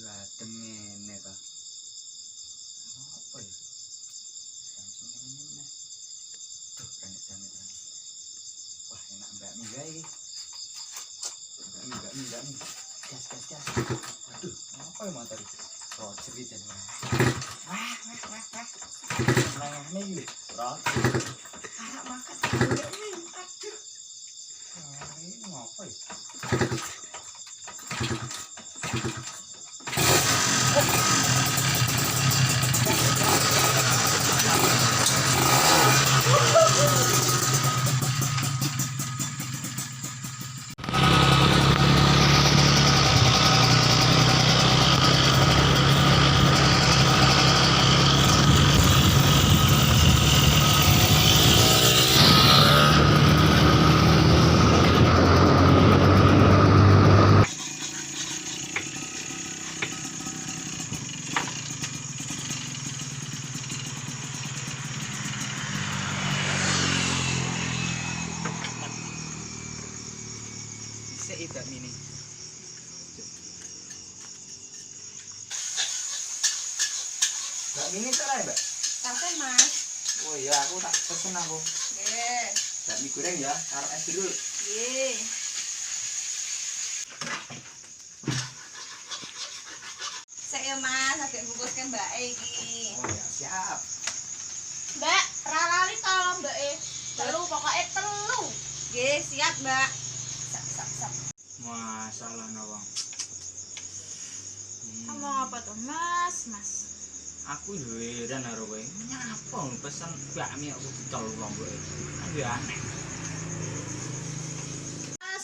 Ladem ngene to. Apa ya? Langsung ngene. Tuh panik-panik. Wah, enak mbak mie iki. Mbak mie. Gas. Aduh, apa ya motor iki? Roger iki jan. Wah. Nah, ini Roger. Arek makan. Aduh. Ini ngapa ya? Tidak mini. Mbak mini cerai, Mbak? Kafe, Mas. Oh iya, aku tak pesen aku. Nggih. Mbak mie goreng ya, karo es dulu. Nggih. Sik ya, Mas, agak bungkuskan Mbak iki. Oh ya, siap. Mbak, ra lali tolong Mbak e. Telu pokoke telu. Nggih, siap, Mbak. Sak. Masalah nawang. Ngomong apa tuh, Mas? Aku yo heran karo kowe. Nyapa pesen bakmi kok dicol lombok. Kan yo aneh.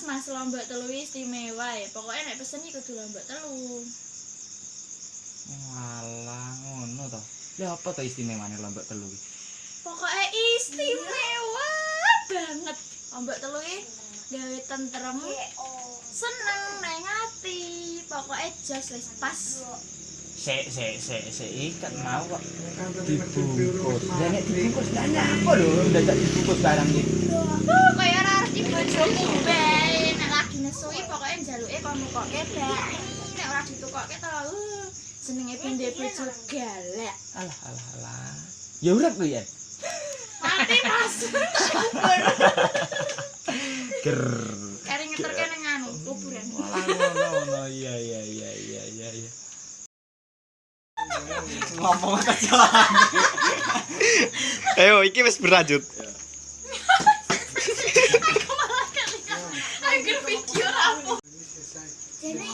Mas, lombok telu istimewa ya. Pokoknya nek pesen iki kudu lombok telu. Walah, ngono to. Lah apa to istimewane lombok telu iki? Pokoknya istimewa banget. Lombok telu iki gawe tentrem. Seneng nang ati. Pokoknya jos wis pas. Sik ikat mau kok dibungkus. Lah nek dibungkus lah apa lho dadak dibungkus barang iki. Kaya ora arep dibojoku bae. Nek lagi nesui pokoknya njaluke kon mukoke bae. Nek ora ditukoke to jenenge pindhe bojo galak. Alah. Ya urip ku ya. Mati Mas. Ger. Kari ngeterke ning anu kuburan. Walah ngono. Iya. Ngomong aja. Ayo, iki wis berlanjut. Agar video rapo. Jene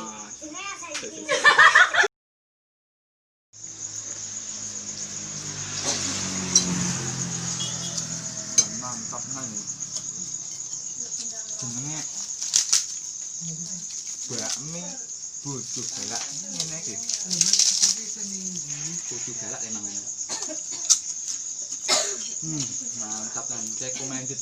Mantap nang. Jenenge bakmi bojo galak ngene iki. Bojo galak emang. Mantap kan, saya recommended.